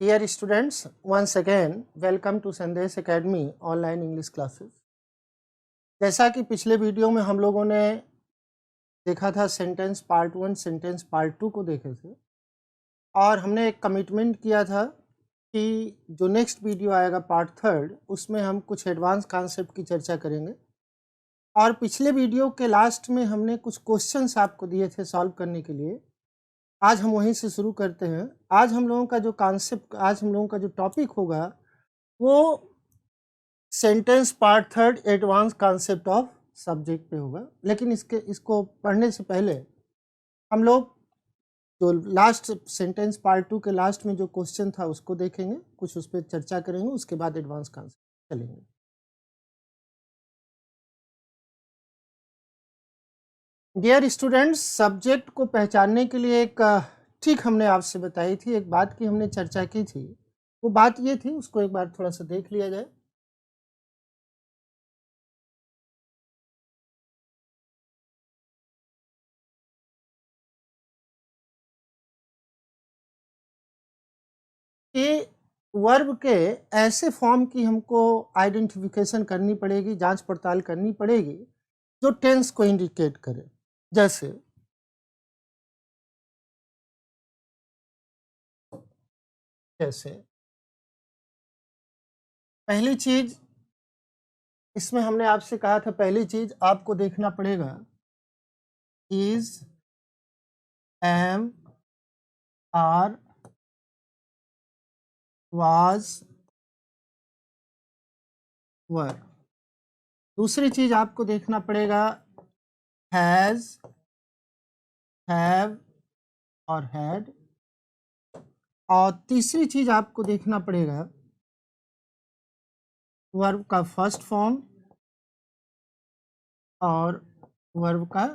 Dear students, once again, welcome to Sandesh Academy online English classes. जैसा कि पिछले video में हम लोगों ने देखा था सेंटेंस पार्ट 1, सेंटेंस पार्ट 2 को देखे थे और हमने एक कमिटमेंट किया था कि जो नेक्स्ट वीडियो आएगा पार्ट 3 उसमें हम कुछ एडवांस कॉन्सेप्ट की चर्चा करेंगे। और पिछले वीडियो के लास्ट में हमने कुछ क्वेश्चंस आपको दिए थे सॉल्व करने के लिए। आज हम वहीं से शुरू करते हैं। आज हम लोगों का जो टॉपिक होगा वो sentence part 3 advance concept of subject पे होगा। लेकिन इसको पढ़ने से पहले हम लोग जो लास्ट सेंटेंस पार्ट 2 के लास्ट में जो क्वेश्चन था उसको देखेंगे, कुछ उस पर चर्चा करेंगे, उसके बाद एडवांस कॉन्सेप्ट चलेंगे। डियर स्टूडेंट्स, सब्जेक्ट को पहचानने के लिए एक ट्रिक हमने आपसे बताई थी, एक बात की हमने चर्चा की थी। वो बात ये थी, उसको एक बार थोड़ा सा देख लिया जाए। कि वर्ब के ऐसे फॉर्म की हमको आइडेंटिफिकेशन करनी पड़ेगी, जांच पड़ताल करनी पड़ेगी जो टेंस को इंडिकेट करे। जैसे पहली चीज इसमें हमने आपसे कहा था, पहली चीज आपको देखना पड़ेगा इज, एम, आर, वाज, वर। दूसरी चीज आपको देखना पड़ेगा हैज, हैव और हैड। और तीसरी चीज आपको देखना पड़ेगा वर्ब का फर्स्ट फॉर्म और वर्ब का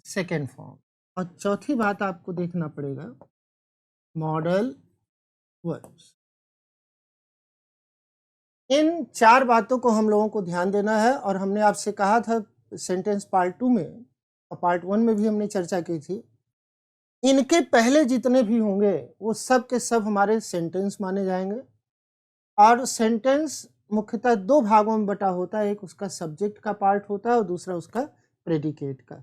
सेकेंड फॉर्म। और चौथी बात आपको देखना पड़ेगा मॉडल वर्ब्स। इन चार बातों को हम लोगों को ध्यान देना है। और हमने आपसे कहा था सेंटेंस पार्ट 2 में और पार्ट 1 में भी हमने चर्चा की थी, इनके पहले जितने भी होंगे वो सब के सब हमारे सेंटेंस माने जाएंगे। और सेंटेंस मुख्यतः दो भागों में बटा होता है, एक उसका सब्जेक्ट का पार्ट होता है और दूसरा उसका प्रेडिकेट का।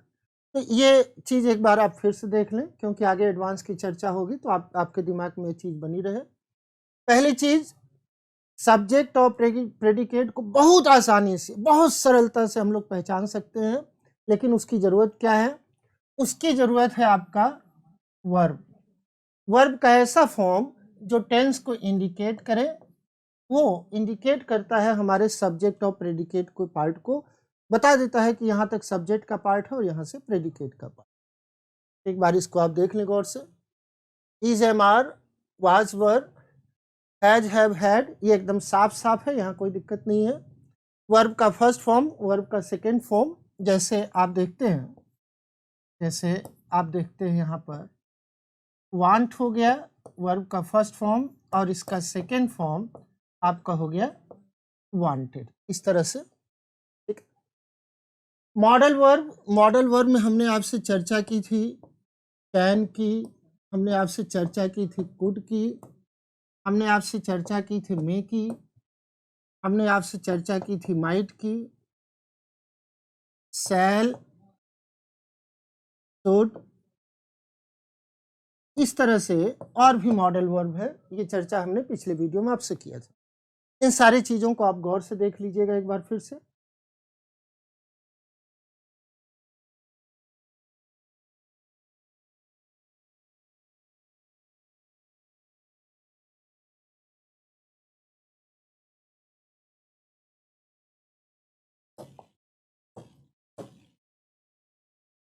तो ये चीज़ एक बार आप फिर से देख लें, क्योंकि आगे एडवांस की चर्चा होगी तो आपके दिमाग में ये चीज़ बनी रहे। पहली चीज़, सब्जेक्ट और प्रेडिकेट को बहुत आसानी से, बहुत सरलता से हम लोग पहचान सकते हैं। लेकिन उसकी ज़रूरत क्या है? उसकी ज़रूरत है आपका वर्ब। वर्ब का ऐसा फॉर्म जो टेंस को इंडिकेट करे, वो इंडिकेट करता है हमारे सब्जेक्ट और प्रेडिकेट को पार्ट को, बता देता है कि यहाँ तक सब्जेक्ट का पार्ट है और यहाँ से प्रेडिकेट का पार्ट। एक बार इसको आप देख लें गौर से। Is, am, are, was, were, has, have, had, ये एकदम साफ साफ है, यहाँ कोई दिक्कत नहीं है। वर्ब का फर्स्ट फॉर्म, वर्ब का सेकेंड फॉर्म, जैसे आप देखते हैं यहाँ पर वांट हो गया वर्ब का फर्स्ट फॉर्म और इसका सेकेंड फॉर्म आपका हो गया वांटेड, इस तरह से। ठीक। मॉडल वर्ब में हमने आपसे चर्चा की थी कैन की, हमने आपसे चर्चा की थी कुड की, हमने आपसे चर्चा की थी मे की, हमने आपसे चर्चा की थी माइट की, शैल, शुड, इस तरह से और भी मॉडल वर्ब है। ये चर्चा हमने पिछले वीडियो में आपसे किया था। इन सारी चीज़ों को आप गौर से देख लीजिएगा एक बार फिर से।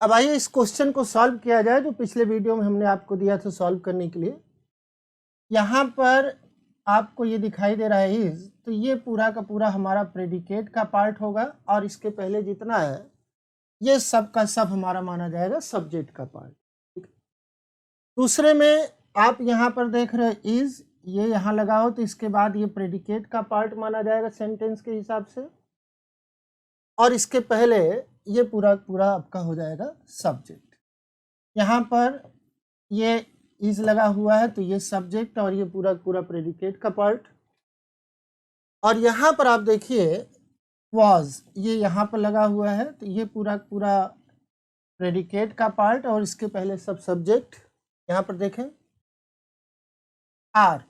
अब आइए इस क्वेश्चन को सॉल्व किया जाए जो पिछले वीडियो में हमने आपको दिया था सॉल्व करने के लिए। यहाँ पर आपको ये दिखाई दे रहा है इज, तो ये पूरा का पूरा हमारा प्रेडिकेट का पार्ट होगा और इसके पहले जितना है ये सब का सब हमारा माना जाएगा सब्जेक्ट का पार्ट। दूसरे में आप यहाँ पर देख रहे हैं इज, ये यहाँ लगाओ तो इसके बाद ये प्रेडिकेट का पार्ट माना जाएगा सेंटेंस के हिसाब से, और इसके पहले ये पूरा पूरा आपका हो जाएगा सब्जेक्ट। यहाँ पर ये इज लगा हुआ है तो ये सब्जेक्ट और ये पूरा पूरा प्रेडिकेट का पार्ट। और यहाँ पर आप देखिए वाज, ये यहाँ पर लगा हुआ है तो ये पूरा पूरा प्रेडिकेट का पार्ट और इसके पहले सब सब्जेक्ट। यहाँ पर देखें आर,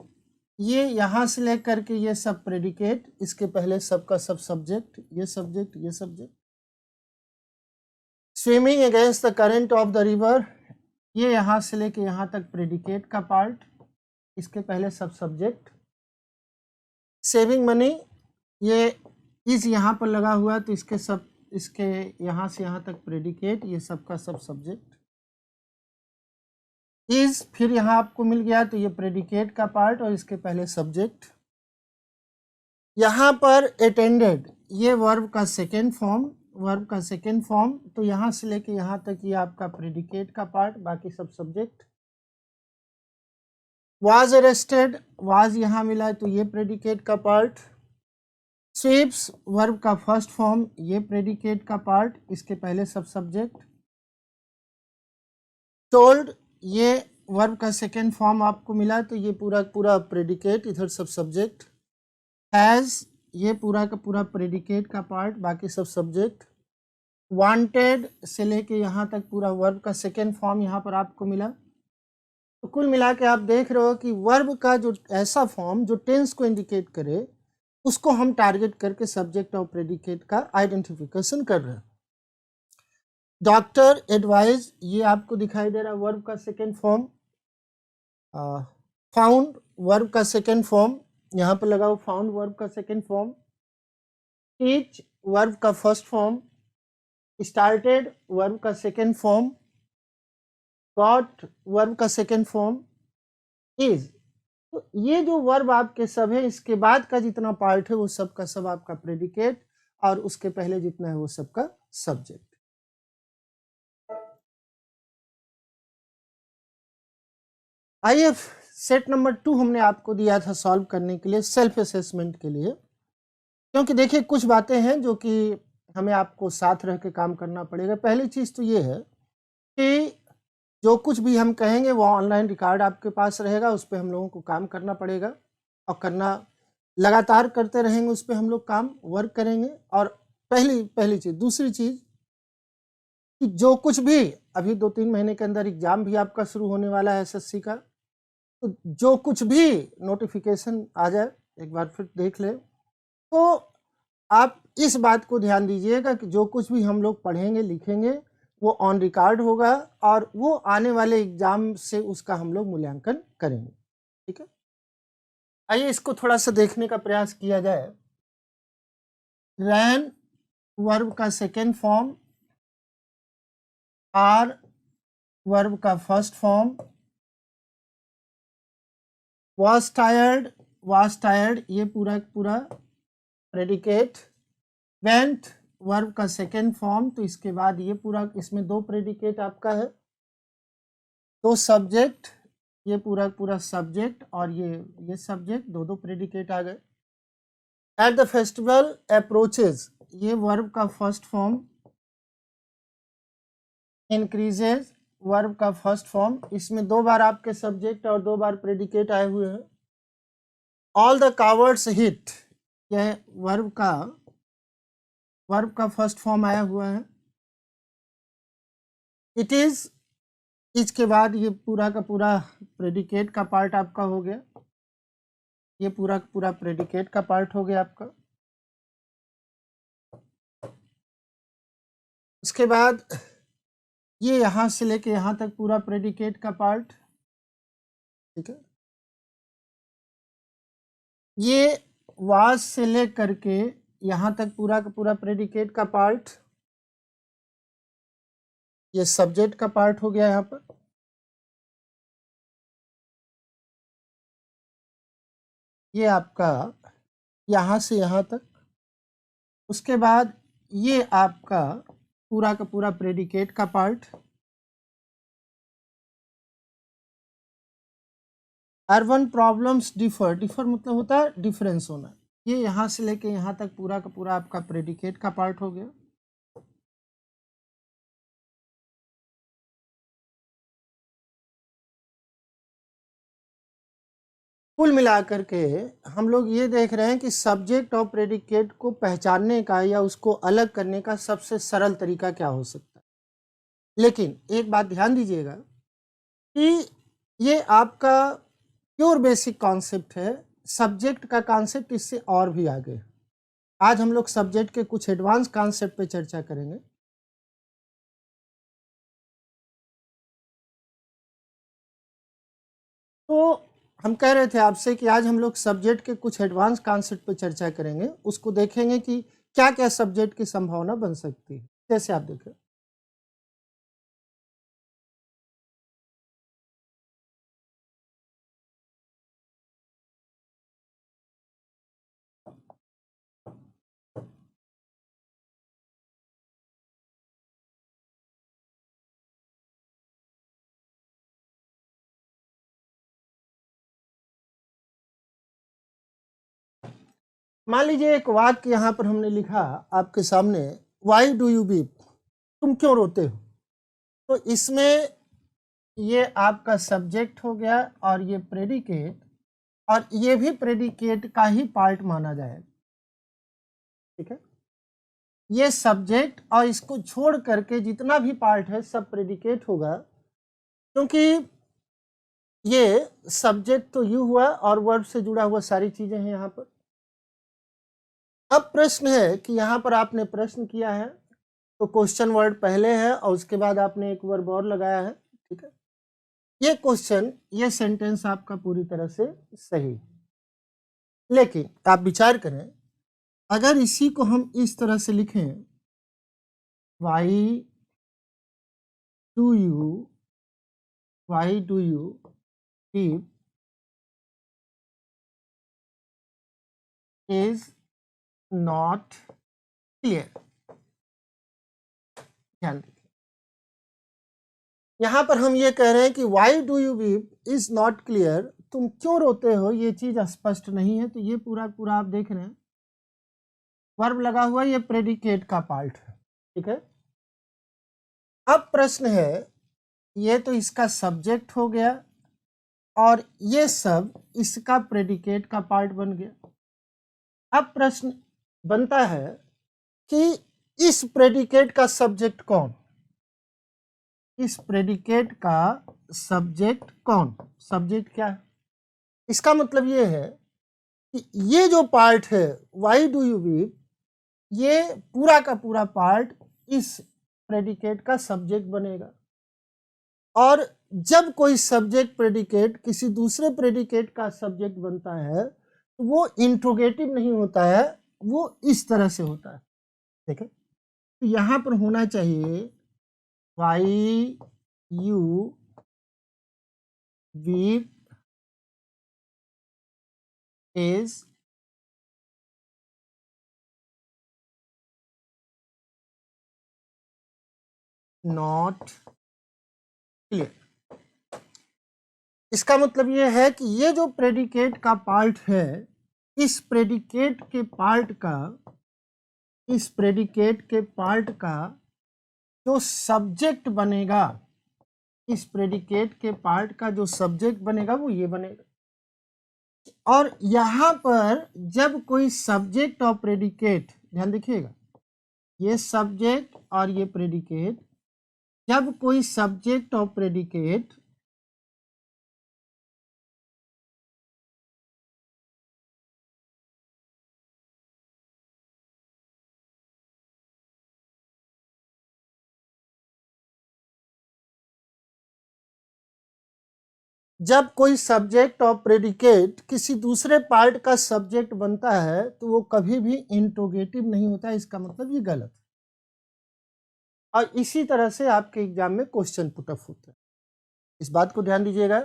ये यहाँ से लेकर के ये सब प्रेडिकेट, इसके पहले सबका सब सब्जेक्ट, ये सब्जेक्ट ये subject. Swimming against the current of the river, ये यहाँ से लेके यहाँ तक प्रेडिकेट का पार्ट, इसके पहले सब सब्जेक्ट। सेविंग मनी, ये इस यहाँ पर लगा हुआ है तो इसके सब, इसके यहाँ से यहाँ तक प्रेडिकेट, ये सबका सब सब्जेक्ट। इज, फिर यहाँ आपको मिल गया तो ये प्रेडिकेट का पार्ट और इसके पहले सब्जेक्ट। यहाँ पर अटेंडेड, ये वर्ब का सेकेंड फॉर्म, वर्ब का सेकेंड फॉर्म, तो यहाँ से लेके यहाँ तक ये आपका प्रेडिकेट का पार्ट, बाकी सब सब्जेक्ट। वाज अरेस्टेड, वाज यहाँ मिला तो ये प्रेडिकेट का पार्ट। स्वीप्स, वर्ब का फर्स्ट फॉर्म, ये प्रेडिकेट का पार्ट, इसके पहले सब सब्जेक्ट। टोल्ड, ये वर्ब का सेकेंड फॉर्म आपको मिला तो ये पूरा पूरा प्रेडिकेट, इधर सब सब्जेक्ट। हैज, ये पूरा का पूरा प्रेडिकेट का पार्ट, बाकी सब सब्जेक्ट। वांटेड से लेके यहाँ तक पूरा वर्ब का सेकेंड फॉर्म यहाँ पर आपको मिला। तो कुल मिला के आप देख रहे हो कि वर्ब का जो ऐसा फॉर्म जो टेंस को इंडिकेट करे उसको हम टारगेट करके सब्जेक्ट और प्रेडिकेट का आइडेंटिफिकेशन कर रहे हैं। डॉक्टर एडवाइज, ये आपको दिखाई दे रहा है वर्ब का सेकेंड फॉर्म। फाउंड, वर्ब का सेकेंड फॉर्म, यहाँ पर लगा हुआ फाउंड वर्ब का सेकेंड फॉर्म। टीच, वर्ब का फर्स्ट फॉर्म। स्टार्टेड, वर्ब का सेकेंड फॉर्म। गॉट, वर्ब का सेकेंड फॉर्म। इज, तो ये जो वर्ब आपके सब है इसके बाद का जितना पार्ट है वो सब का सब आपका प्रेडिकेट और उसके पहले जितना है वो सबका सब्जेक्ट। आइए सेट नंबर 2 हमने आपको दिया था सॉल्व करने के लिए, सेल्फ असेसमेंट के लिए। क्योंकि देखिए कुछ बातें हैं जो कि हमें आपको साथ रह के काम करना पड़ेगा। पहली चीज़ तो ये है कि जो कुछ भी हम कहेंगे वो ऑनलाइन रिकॉर्ड आपके पास रहेगा, उस पर हम लोगों को काम करना पड़ेगा और करना लगातार करते रहेंगे, उस पर हम लोग काम वर्क करेंगे। और पहली चीज़। दूसरी चीज़ कि जो कुछ भी अभी 2-3 महीने के अंदर एग्ज़ाम भी आपका शुरू होने वाला है एसएससी का, तो जो कुछ भी नोटिफिकेशन आ जाए एक बार फिर देख ले। तो आप इस बात को ध्यान दीजिएगा कि जो कुछ भी हम लोग पढ़ेंगे लिखेंगे वो ऑन रिकॉर्ड होगा और वो आने वाले एग्जाम से उसका हम लोग मूल्यांकन करेंगे। ठीक है, आइए इसको थोड़ा सा देखने का प्रयास किया जाए। रैन, वर्ब का सेकेंड फॉर्म। आर, वर्ब का फर्स्ट फॉर्म। was tired, ये पूरा पूरा प्रेडिकेट। went, वर्ब का सेकेंड फॉर्म, तो इसके बाद ये पूरा, इसमें 2 प्रेडिकेट आपका है, 2 सब्जेक्ट, ये पूरा पूरा सब्जेक्ट और ये सब्जेक्ट, 2 प्रेडिकेट आ गए। एट द फेस्टिवल अप्रोचेज, ये वर्ब का फर्स्ट फॉर्म। इंक्रीजेज, वर्ब का फर्स्ट फॉर्म, इसमें 2 बार आपके सब्जेक्ट और 2 बार प्रेडिकेट आए हुए हैं। ऑल द कावर्ड्स हिट, यह वर्ब का फर्स्ट फॉर्म आया हुआ है। इट इज, इसके बाद ये पूरा का पूरा प्रेडिकेट का पार्ट आपका हो गया, ये पूरा पूरा प्रेडिकेट का पार्ट हो गया आपका। उसके बाद ये यहां से लेके यहां तक पूरा प्रेडिकेट का पार्ट। ठीक है, ये वाज से लेकर के यहां तक पूरा का पूरा प्रेडिकेट का पार्ट, ये सब्जेक्ट का पार्ट हो गया यहाँ पर। ये आपका यहाँ से यहाँ तक। उसके बाद ये आपका पूरा का पूरा प्रेडिकेट का part. Urban problems differ, differ मतलब होता है डिफरेंस होना। ये यहाँ से लेके यहाँ तक पूरा का पूरा आपका प्रेडिकेट का पार्ट हो गया। कुल मिलाकर के हम लोग ये देख रहे हैं कि सब्जेक्ट और प्रेडिकेट को पहचानने का या उसको अलग करने का सबसे सरल तरीका क्या हो सकता है। लेकिन एक बात ध्यान दीजिएगा कि ये आपका प्योर बेसिक कॉन्सेप्ट है, सब्जेक्ट का कॉन्सेप्ट इससे और भी आगे है। आज हम लोग सब्जेक्ट के कुछ एडवांस कॉन्सेप्ट पे चर्चा करेंगे। तो हम कह रहे थे आपसे कि आज हम लोग सब्जेक्ट के कुछ एडवांस कॉन्सेप्ट पे चर्चा करेंगे, उसको देखेंगे कि क्या क्या सब्जेक्ट की संभावना बन सकती है। जैसे आप देखें, मान लीजिए एक वाक्य यहाँ पर हमने लिखा आपके सामने, वाई डू यू वीप, तुम क्यों रोते हो। तो इसमें ये आपका सब्जेक्ट हो गया और ये प्रेडिकेट, और ये भी प्रेडिकेट का ही पार्ट माना जाएगा। ठीक है, ये सब्जेक्ट और इसको छोड़ करके जितना भी पार्ट है सब प्रेडिकेट होगा, क्योंकि ये सब्जेक्ट तो यू हुआ और वर्ब से जुड़ा हुआ सारी चीजें हैं यहाँ पर। अब प्रश्न है कि यहाँ पर आपने प्रश्न किया है तो क्वेश्चन वर्ड पहले है और उसके बाद आपने एक वर्ब और लगाया है। ठीक है, ये क्वेश्चन, ये सेंटेंस आपका पूरी तरह से सही है। लेकिन आप विचार करें, अगर इसी को हम इस तरह से लिखें, why do you, why do you keep is not clear. ध्यान दें, यहां पर हम ये कह रहे हैं कि why do you weep is not clear, तुम क्यों रोते हो, ये चीज स्पष्ट नहीं है। तो ये पूरा पूरा आप देख रहे हैं वर्ब लगा हुआ, ये प्रेडिकेट का पार्ट है। ठीक है, अब प्रश्न है, ये तो इसका सब्जेक्ट हो गया और ये सब इसका प्रेडिकेट का पार्ट बन गया। अब प्रश्न बनता है कि इस प्रेडिकेट का सब्जेक्ट कौन, इस प्रेडिकेट का सब्जेक्ट कौन, सब्जेक्ट क्या है। इसका मतलब ये है कि ये जो पार्ट है वाई डू यू वीप, ये पूरा का पूरा पार्ट इस प्रेडिकेट का सब्जेक्ट बनेगा। और जब कोई सब्जेक्ट प्रेडिकेट किसी दूसरे प्रेडिकेट का सब्जेक्ट बनता है तो वो इंट्रोगेटिव नहीं होता है, वो इस तरह से होता है। ठीक है, तो यहां पर होना चाहिए why you weep is not clear. इसका मतलब ये है कि ये जो प्रेडिकेट का पार्ट है, इस प्रेडिकेट के पार्ट का, इस प्रेडिकेट के पार्ट का जो सब्जेक्ट बनेगा, इस प्रेडिकेट के पार्ट का जो सब्जेक्ट बनेगा वो ये बनेगा। और यहां पर जब कोई सब्जेक्ट और प्रेडिकेट, ध्यान देखिएगा, ये सब्जेक्ट और ये प्रेडिकेट, जब कोई सब्जेक्ट और प्रेडिकेट जब कोई सब्जेक्ट और प्रेडिकेट किसी दूसरे पार्ट का सब्जेक्ट बनता है तो वो कभी भी इंट्रोगेटिव नहीं होता। इसका मतलब ये गलत है। और इसी तरह से आपके एग्जाम में क्वेश्चन पुटअप होता है, इस बात को ध्यान दीजिएगा।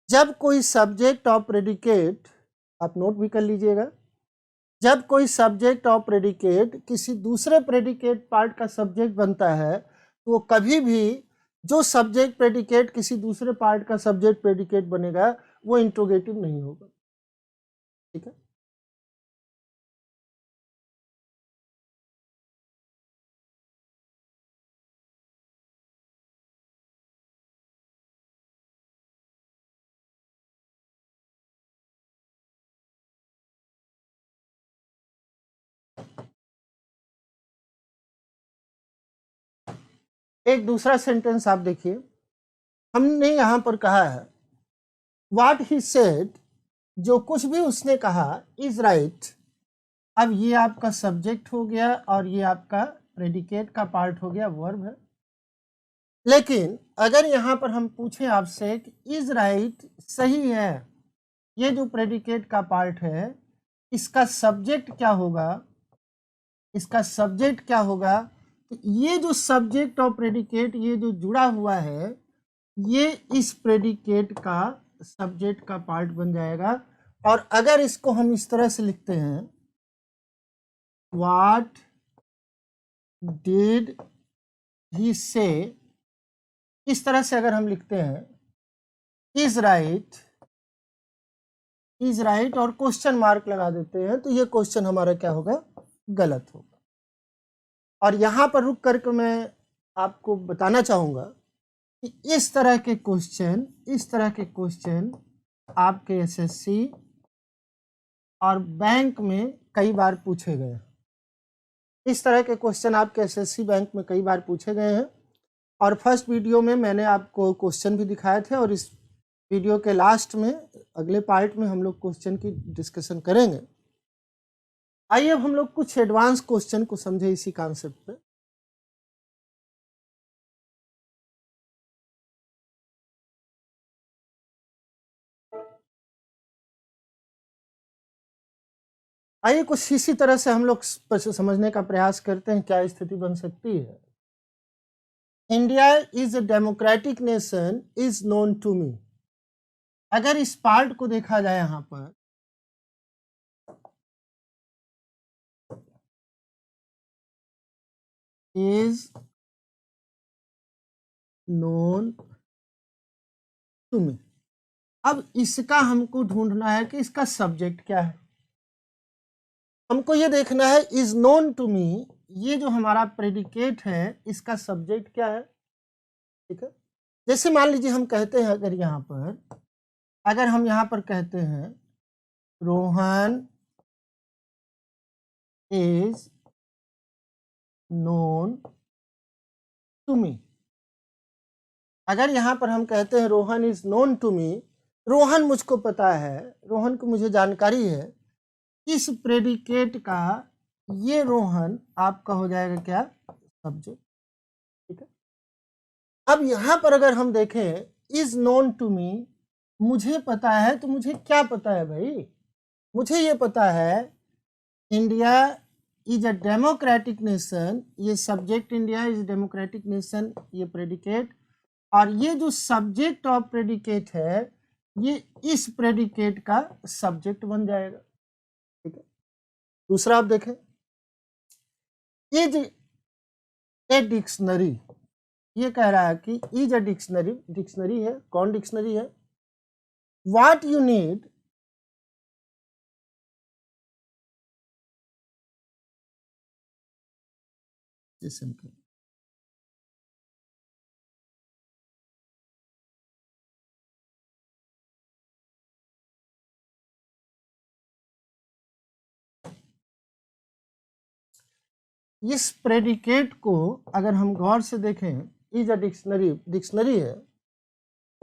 जब कोई सब्जेक्ट और प्रेडिकेट, आप नोट भी कर लीजिएगा, जब कोई सब्जेक्ट और प्रेडिकेट किसी दूसरे प्रेडिकेट पार्ट का सब्जेक्ट बनता है तो वो कभी भी जो सब्जेक्ट प्रेडिकेट किसी दूसरे पार्ट का सब्जेक्ट प्रेडिकेट बनेगा वो इंट्रोगेटिव नहीं होगा। ठीक है, एक दूसरा सेंटेंस आप देखिए, हमने यहाँ पर कहा है व्हाट ही सेड, जो कुछ भी उसने कहा, इज राइट। अब ये आपका सब्जेक्ट हो गया और ये आपका प्रेडिकेट का पार्ट हो गया, वर्ब है। लेकिन अगर यहाँ पर हम पूछें आपसे कि इज राइट सही है, ये जो प्रेडिकेट का पार्ट है, इसका सब्जेक्ट क्या होगा, इसका सब्जेक्ट क्या होगा? तो ये जो सब्जेक्ट और प्रेडिकेट ये जो जुड़ा हुआ है, ये इस प्रेडिकेट का सब्जेक्ट का पार्ट बन जाएगा। और अगर इसको हम इस तरह से लिखते हैं, व्हाट डिड ही से, इस तरह से अगर हम लिखते हैं इज राइट, इज राइट और क्वेश्चन मार्क लगा देते हैं, तो ये क्वेश्चन हमारा क्या होगा? गलत होगा। और यहाँ पर रुक करके मैं आपको बताना चाहूँगा कि इस तरह के क्वेश्चन, इस तरह के क्वेश्चन आपके एसएससी और बैंक में कई बार पूछे गए हैं। इस तरह के क्वेश्चन आपके एसएससी बैंक में कई बार पूछे गए हैं। और फर्स्ट वीडियो में मैंने आपको क्वेश्चन भी दिखाए थे, और इस वीडियो के लास्ट में, अगले पार्ट में हम लोग क्वेश्चन की डिस्कशन करेंगे। आइए अब हम लोग कुछ एडवांस क्वेश्चन को समझे इसी कॉन्सेप्ट पे। आइए कुछ इसी तरह से हम लोग समझने का प्रयास करते हैं क्या स्थिति बन सकती है। India is a democratic nation is known to me. अगर इस पार्ट को देखा जाए यहां पर, इज नोन टू मी, अब इसका हमको ढूंढना है कि इसका सब्जेक्ट क्या है। हमको ये देखना है इज नोन टू मी, ये जो हमारा प्रेडिकेट है, इसका सब्जेक्ट क्या है। ठीक है, जैसे मान लीजिए हम कहते हैं, अगर यहाँ पर, अगर हम यहाँ पर कहते हैं Rohan is known to me, अगर यहाँ पर हम कहते हैं Rohan is known to me, Rohan मुझको पता है, रोहन को मुझे जानकारी है, इस प्रेडिकेट का ये रोहन आपका हो जाएगा क्या? सब्जेक्ट। ठीक है, अब यहाँ पर अगर हम देखें इज नोन टू मी, मुझे पता है, तो मुझे क्या पता है भाई? मुझे ये पता है India is a democratic nation, ये subject, India is democratic nation, ये प्रेडिकेट, और ये जो सब्जेक्ट ऑफ प्रेडिकेट है, ये इस प्रेडिकेट का सब्जेक्ट बन जाएगा। ठीक है, दूसरा आप देखें, इज ए डिक्शनरी, ये कह रहा है कि इज अ डिक्शनरी, डिक्शनरी है, कौन डिक्शनरी है? व्हाट यू नीड, इस प्रेडिकेट को अगर हम गौर से देखें, इज अ डिक्शनरी, डिक्शनरी है,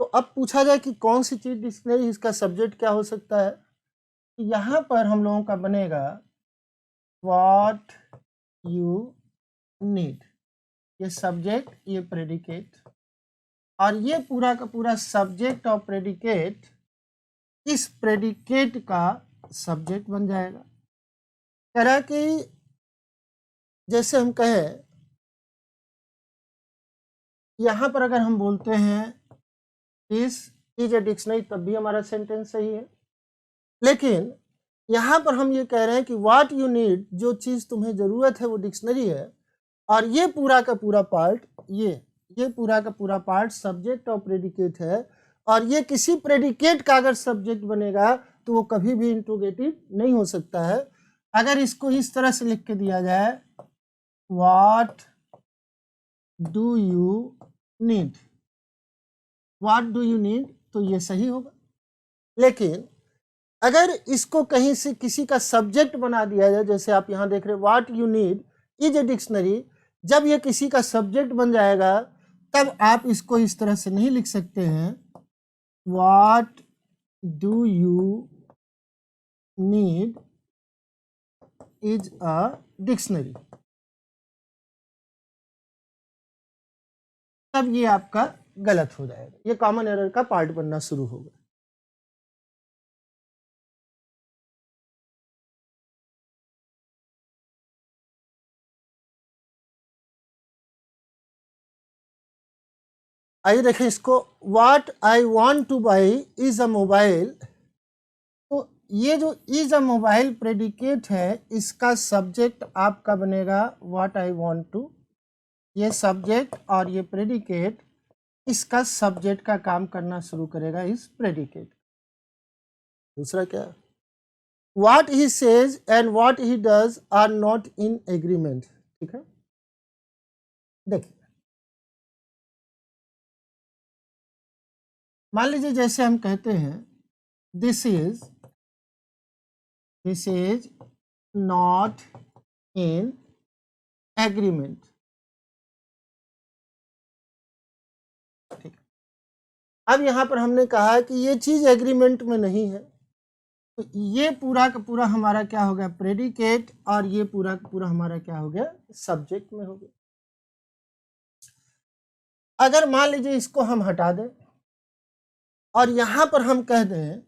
तो अब पूछा जाए कि कौन सी चीज डिक्शनरी, इसका सब्जेक्ट क्या हो सकता है? यहाँ पर हम लोगों का बनेगा व्हाट यू नीड, ये सब्जेक्ट, ये प्रेडिकेट, और ये पूरा का पूरा सब्जेक्ट और प्रेडिकेट इस प्रेडिकेट का सब्जेक्ट बन जाएगा। कह रहा कि जैसे हम कहें, यहाँ पर अगर हम बोलते हैं दिस इज अ डिक्शनरी, तब भी हमारा सेंटेंस सही है। लेकिन यहाँ पर हम ये कह रहे हैं कि व्हाट यू नीड, जो चीज़ तुम्हें ज़रूरत है वो डिक्शनरी है, और ये पूरा का पूरा पार्ट, ये पूरा का पूरा पार्ट सब्जेक्ट और प्रेडिकेट है, और ये किसी प्रेडिकेट का अगर सब्जेक्ट बनेगा तो वो कभी भी इंट्रोगेटिव नहीं हो सकता है। अगर इसको इस तरह से लिख के दिया जाए, what do you need, what do you need, तो ये सही होगा। लेकिन अगर इसको कहीं से किसी का सब्जेक्ट बना दिया जाए, जैसे आप यहाँ देख रहे हैं what you need is a dictionary, जब ये किसी का सब्जेक्ट बन जाएगा तब आप इसको इस तरह से नहीं लिख सकते हैं, what do you need is a dictionary. तब ये आपका गलत हो जाएगा, ये कॉमन एरर का पार्ट बनना शुरू होगा। आइए देखें इसको, what I want two by is a mobile. तो ये जो इज अ मोबाइल प्रेडिकेट है, इसका सब्जेक्ट आपका बनेगा व्हाट आई वांट टू। ये सब्जेक्ट और ये प्रेडिकेट, इसका सब्जेक्ट का काम करना शुरू करेगा इस प्रेडिकेट। दूसरा क्या, what he says and what he does are not in agreement. ठीक है, देखिए मान लीजिए जैसे हम कहते हैं this is not in agreement. ठीक है, अब यहां पर हमने कहा कि ये चीज एग्रीमेंट में नहीं है, तो ये पूरा का पूरा हमारा क्या हो गया, प्रेडिकेट, और ये पूरा का पूरा हमारा क्या हो गया, सब्जेक्ट में हो गया। अगर मान लीजिए इसको हम हटा दें और यहां पर हम कह दें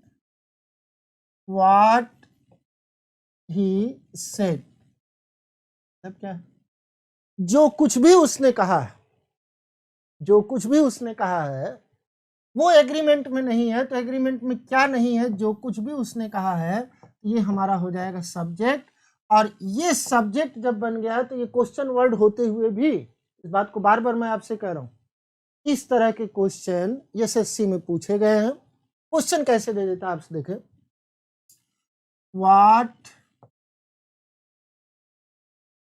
व्हाट ही सेड, तब क्या है, जो कुछ भी उसने कहा है, जो कुछ भी उसने कहा है वो एग्रीमेंट में नहीं है। तो एग्रीमेंट में क्या नहीं है, जो कुछ भी उसने कहा है, ये हमारा हो जाएगा सब्जेक्ट। और ये सब्जेक्ट जब बन गया है तो ये क्वेश्चन वर्ड होते हुए भी, इस बात को बार बार मैं आपसे कह रहा हूं, इस तरह के क्वेश्चन एसएससी में पूछे गए हैं। क्वेश्चन कैसे दे देता है आपसे, देखें, व्हाट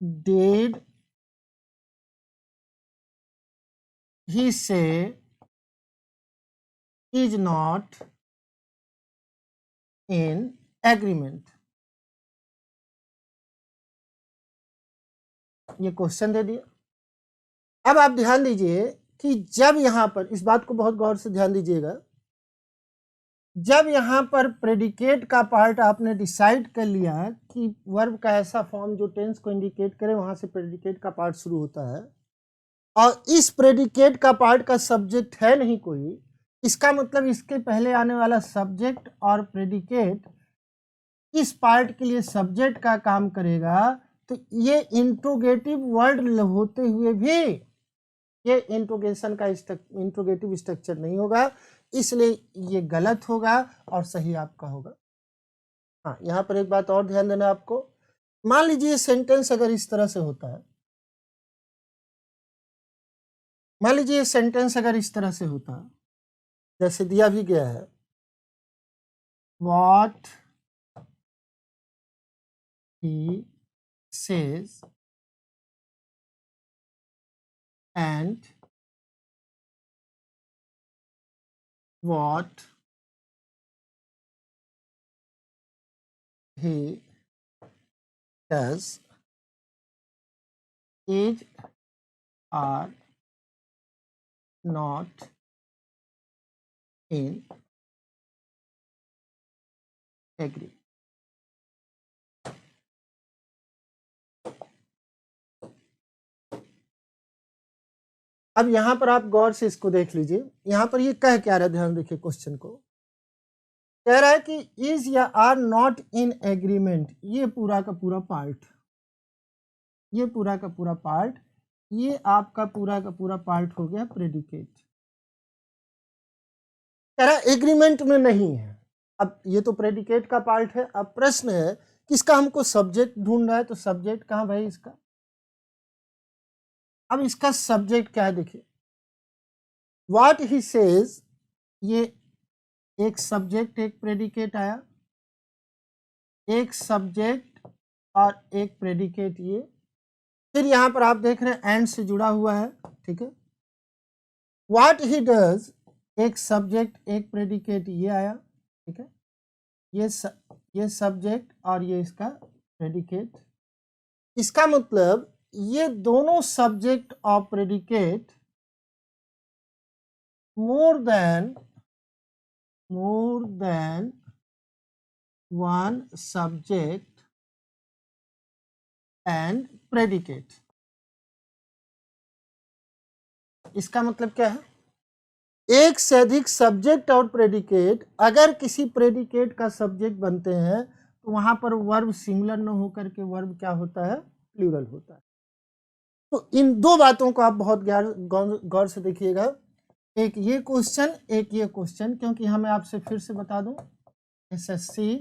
डिड ही से इज नॉट इन एग्रीमेंट। ये क्वेश्चन दे दिया। अब आप ध्यान दीजिए कि जब यहां पर, इस बात को बहुत गौर से ध्यान दीजिएगा, जब यहां पर प्रेडिकेट का पार्ट आपने डिसाइड कर लिया कि वर्ब का ऐसा फॉर्म जो टेंस को इंडिकेट करे, वहां से प्रेडिकेट का पार्ट शुरू होता है, और इस प्रेडिकेट का पार्ट का सब्जेक्ट है नहीं कोई, इसका मतलब इसके पहले आने वाला सब्जेक्ट और प्रेडिकेट इस पार्ट के लिए सब्जेक्ट का काम करेगा। तो ये इंट्रोगेटिव वर्ड होते हुए भी ये इंट्रोगेशन का इंट्रोगेटिव स्ट्रक्चर नहीं होगा, इसलिए ये गलत होगा और सही आपका होगा। हाँ, यहां पर एक बात और ध्यान देना आपको, मान लीजिए सेंटेंस अगर इस तरह से होता है, मान लीजिए सेंटेंस अगर इस तरह से होता जैसे दिया भी गया है, what he says and what he does is are not in agree। अब यहां पर आप गौर से इसको देख लीजिए, यहां पर ये कह क्या रहा है, ध्यान देखिए क्वेश्चन को, कह रहा है कि इज या आर नॉट इन एग्रीमेंट। ये पूरा का पूरा पार्ट, ये पूरा का पूरा पार्ट, ये आपका पूरा का पूरा पार्ट हो गया प्रेडिकेट। कह रहा है एग्रीमेंट में नहीं है। अब ये तो प्रेडिकेट का पार्ट है, अब प्रश्न है किसका हमको सब्जेक्ट ढूंढना है, तो सब्जेक्ट कहां भाई इसका, अब इसका सब्जेक्ट क्या है, देखिए व्हाट ही सेज, ये एक सब्जेक्ट एक प्रेडिकेट आया, एक सब्जेक्ट और एक प्रेडिकेट, ये फिर यहां पर आप देख रहे हैं एंड से जुड़ा हुआ है। ठीक है, व्हाट ही डज, एक सब्जेक्ट एक प्रेडिकेट, ये आया। ठीक है, ये सब्जेक्ट और ये इसका प्रेडिकेट। इसका मतलब ये दोनों सब्जेक्ट और predicate more than one subject and predicate। इसका मतलब क्या है? एक से अधिक सब्जेक्ट और प्रेडिकेट, अगर किसी प्रेडिकेट का सब्जेक्ट बनते हैं तो वहां पर वर्ब सिंगुलर न होकर के वर्ब क्या होता है? प्लूरल होता है। तो इन दो बातों को आप बहुत गौर से देखिएगा, एक ये क्वेश्चन, एक ये क्वेश्चन, क्योंकि यहां मैं आपसे फिर से बता दूं, एसएससी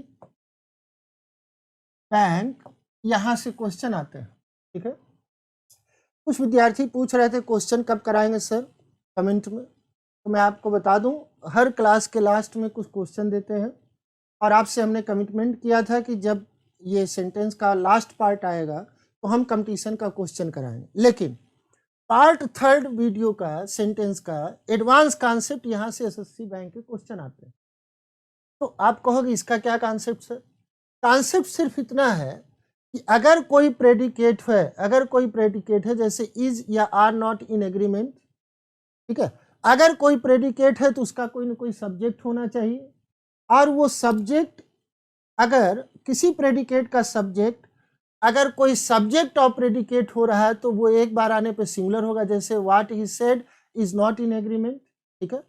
बैंक यहां से क्वेश्चन आते हैं, ठीक है। कुछ विद्यार्थी पूछ रहे थे क्वेश्चन कब कराएंगे सर कमेंट में, तो मैं आपको बता दूं, हर क्लास के लास्ट में कुछ क्वेश्चन देते हैं, और आपसे हमने कमिटमेंट किया था कि जब ये सेंटेंस का लास्ट पार्ट आएगा तो हम कंपटीशन का क्वेश्चन कराएंगे। लेकिन पार्ट 3 वीडियो का सेंटेंस का एडवांस कॉन्सेप्ट यहाँ से एसएससी बैंक के क्वेश्चन आते हैं। तो आप कहोगे इसका क्या कॉन्सेप्ट है? कॉन्सेप्ट सिर्फ इतना है कि अगर कोई प्रेडिकेट है, जैसे इज या आर नॉट इन एग्रीमेंट, ठीक है, अगर कोई प्रेडिकेट है तो उसका कोई ना कोई सब्जेक्ट होना चाहिए, और वो सब्जेक्ट, अगर किसी प्रेडिकेट का सब्जेक्ट, अगर कोई सब्जेक्ट ऑफ प्रेडिकेट हो रहा है तो वो एक बार आने पे सिंगुलर होगा, जैसे what he said is not in agreement, ठीक है।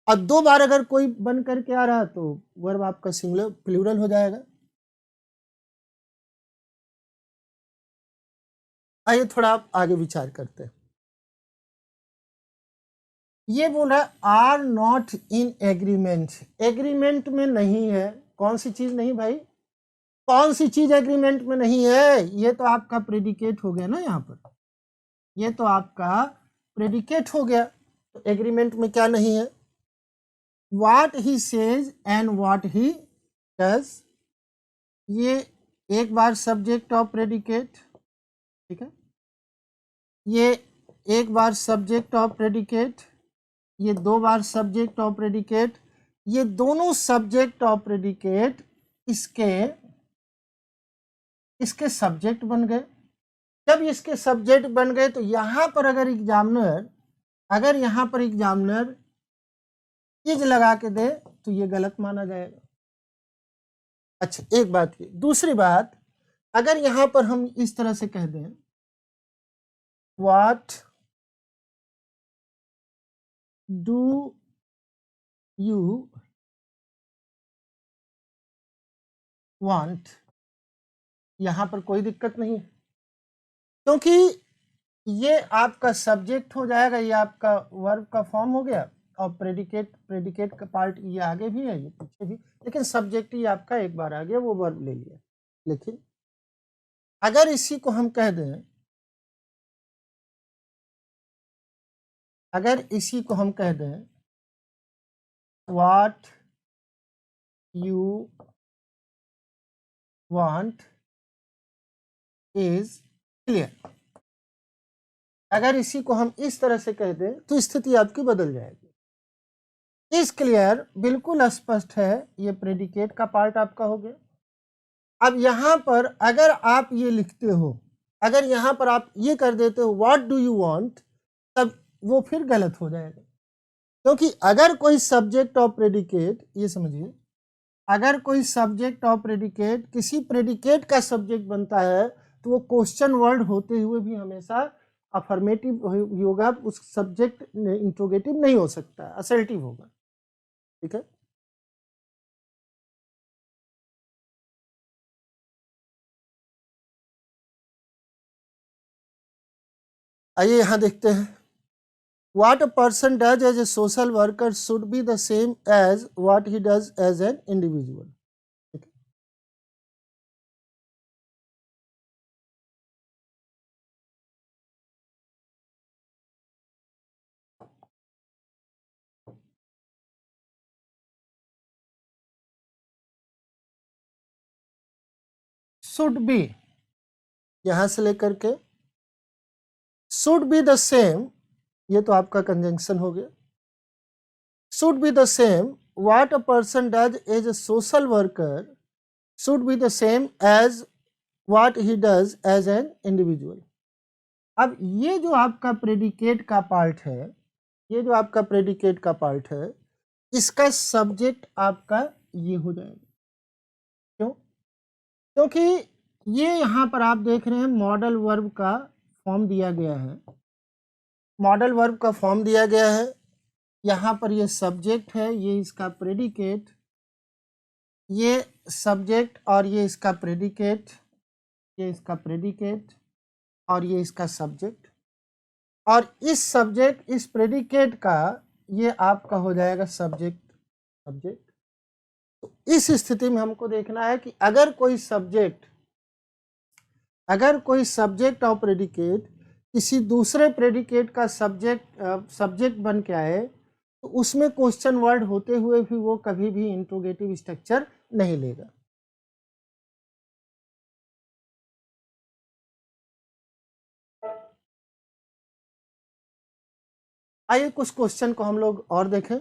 और दो बार अगर कोई बन करके आ रहा है तो वर्ब आपका सिंगुलर प्लूरल हो जाएगा। आइए थोड़ा आप आगे विचार करते हैं। ये बोल रहा है are not in agreement, agreement में नहीं है। कौन सी चीज नहीं भाई? कौन सी चीज एग्रीमेंट में नहीं है? ये तो आपका प्रेडिकेट हो गया ना, यहाँ पर ये तो आपका प्रेडिकेट हो गया, तो एग्रीमेंट में क्या नहीं है? What he says and what he does, ये एक बार सब्जेक्ट ऑफ प्रेडिकेट, ठीक है, ये एक बार सब्जेक्ट ऑफ प्रेडिकेट, ये दो बार सब्जेक्ट ऑफ प्रेडिकेट, ये दोनों सब्जेक्ट ऑफ प्रेडिकेट इसके सब्जेक्ट बन गए। जब इसके सब्जेक्ट बन गए तो यहां पर अगर एग्जामिनर इज लगा के दे तो ये गलत माना जाएगा। अच्छा, एक बात की। दूसरी बात, अगर यहां पर हम इस तरह से कह दें व्हाट डू यू वांट, यहां पर कोई दिक्कत नहीं है, क्योंकि ये आपका सब्जेक्ट हो जाएगा, ये आपका वर्ब का फॉर्म हो गया, और प्रेडिकेट का पार्ट ये आगे भी है, ये पीछे भी, लेकिन सब्जेक्ट ही आपका एक बार आ गया, वो वर्ब ले लिया। लेकिन अगर इसी को हम कह दें, what you want is clear, अगर इसी को हम इस तरह से कह दें तो स्थिति आपकी बदल जाएगी। इस क्लियर बिल्कुल स्पष्ट है, ये प्रेडिकेट का पार्ट आपका हो गया। अब यहां पर अगर आप ये लिखते हो, अगर यहां पर आप ये कर देते हो व्हाट डू यू वांट, तब वो फिर गलत हो जाएगा, क्योंकि अगर कोई सब्जेक्ट ऑफ प्रेडिकेट, ये समझिए, अगर कोई सब्जेक्ट ऑफ प्रेडिकेट किसी प्रेडिकेट का सब्जेक्ट बनता है तो वो क्वेश्चन वर्ड होते हुए भी हमेशा अफर्मेटिव होगा, उस सब्जेक्ट इंट्रोगेटिव नहीं हो सकता, असर्टिव होगा, ठीक है। आइए यहां देखते हैं, what a person does as a social worker should be the same as what he does as an individual. Should be, यहां से लेकर के शुड बी द सेम, ये तो आपका कंजंक्शन हो गया। Should be the same, what a person does as a social worker should be the same as what he does as an individual. अब ये जो आपका प्रेडिकेट का पार्ट है, ये जो आपका प्रेडिकेट का पार्ट है, इसका सब्जेक्ट आपका ये हो जाएगा। क्यों? क्योंकि ये यहाँ पर आप देख रहे हैं मॉडल वर्ब का फॉर्म दिया गया है, मॉडल वर्ब का फॉर्म दिया गया है। यहाँ पर ये सब्जेक्ट है, ये इसका प्रेडिकेट, ये सब्जेक्ट और ये इसका प्रेडिकेट, ये इसका प्रेडिकेट और ये इसका सब्जेक्ट, और इस सब्जेक्ट इस प्रेडिकेट का ये आपका हो जाएगा सब्जेक्ट सब्जेक्ट। तो इस स्थिति में हमको देखना है कि अगर कोई सब्जेक्ट और प्रेडिकेट किसी दूसरे प्रेडिकेट का सब्जेक्ट बन के आए तो उसमें क्वेश्चन वर्ड होते हुए भी वो कभी भी इंट्रोगेटिव स्ट्रक्चर नहीं लेगा। आइए कुछ क्वेश्चन को हम लोग और देखें।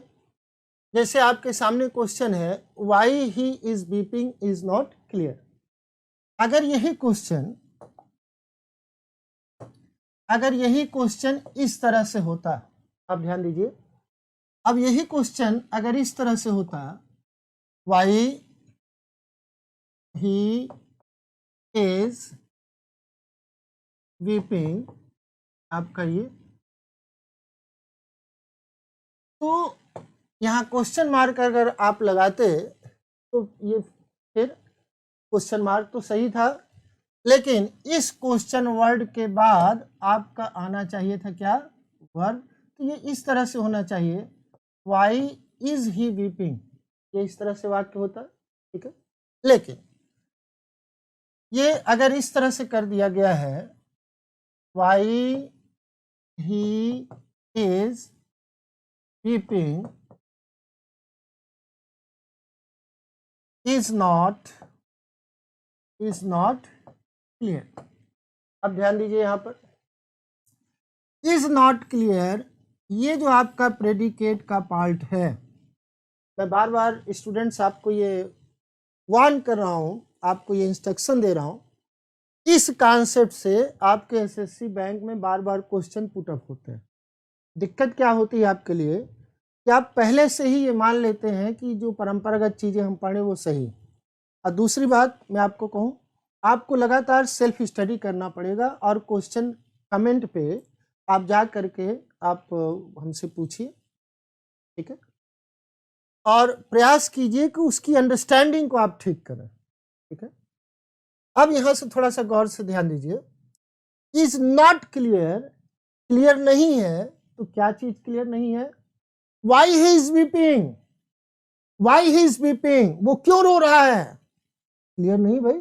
जैसे आपके सामने क्वेश्चन है Y he is beeping is not clear. अगर यही क्वेश्चन इस तरह से होता, अब ध्यान दीजिए, अब यही क्वेश्चन अगर इस तरह से होता वाई ही इज वीपिंग, आपका ये, तो यहाँ क्वेश्चन मार्क अगर आप लगाते तो ये फिर क्वेश्चन मार्क तो सही था, लेकिन इस क्वेश्चन वर्ड के बाद आपका आना चाहिए था क्या, वर्ब। तो ये इस तरह से होना चाहिए वाई इज ही वीपिंग, ये इस तरह से वाक्य होता, ठीक है। लेकिन ये अगर इस तरह से कर दिया गया है Y he is weeping is not clear. अब ध्यान दीजिए यहाँ पर इज नॉट क्लियर, ये जो आपका प्रेडिकेट का पार्ट है, मैं बार बार स्टूडेंट्स आपको ये वार्न कर रहा हूँ, आपको ये इंस्ट्रक्शन दे रहा हूँ, इस कॉन्सेप्ट से आपके एसएससी बैंक में बार बार क्वेश्चन पुटअप होते हैं। दिक्कत क्या होती है आपके लिए कि आप पहले से ही ये मान लेते हैं कि जो परंपरागत चीज़ें हम पढ़े वो सही। और दूसरी बात मैं आपको कहूँ, आपको लगातार सेल्फ स्टडी करना पड़ेगा और क्वेश्चन कमेंट पे आप जा करके आप हमसे पूछिए, ठीक है, और प्रयास कीजिए कि उसकी अंडरस्टैंडिंग को आप ठीक करें, ठीक है। अब यहाँ से थोड़ा सा गौर से ध्यान दीजिए, इज नॉट क्लियर, क्लियर नहीं है, तो क्या चीज क्लियर नहीं है, Y he is weeping, why he is weeping, वो क्यों रो रहा है, क्लियर नहीं भाई,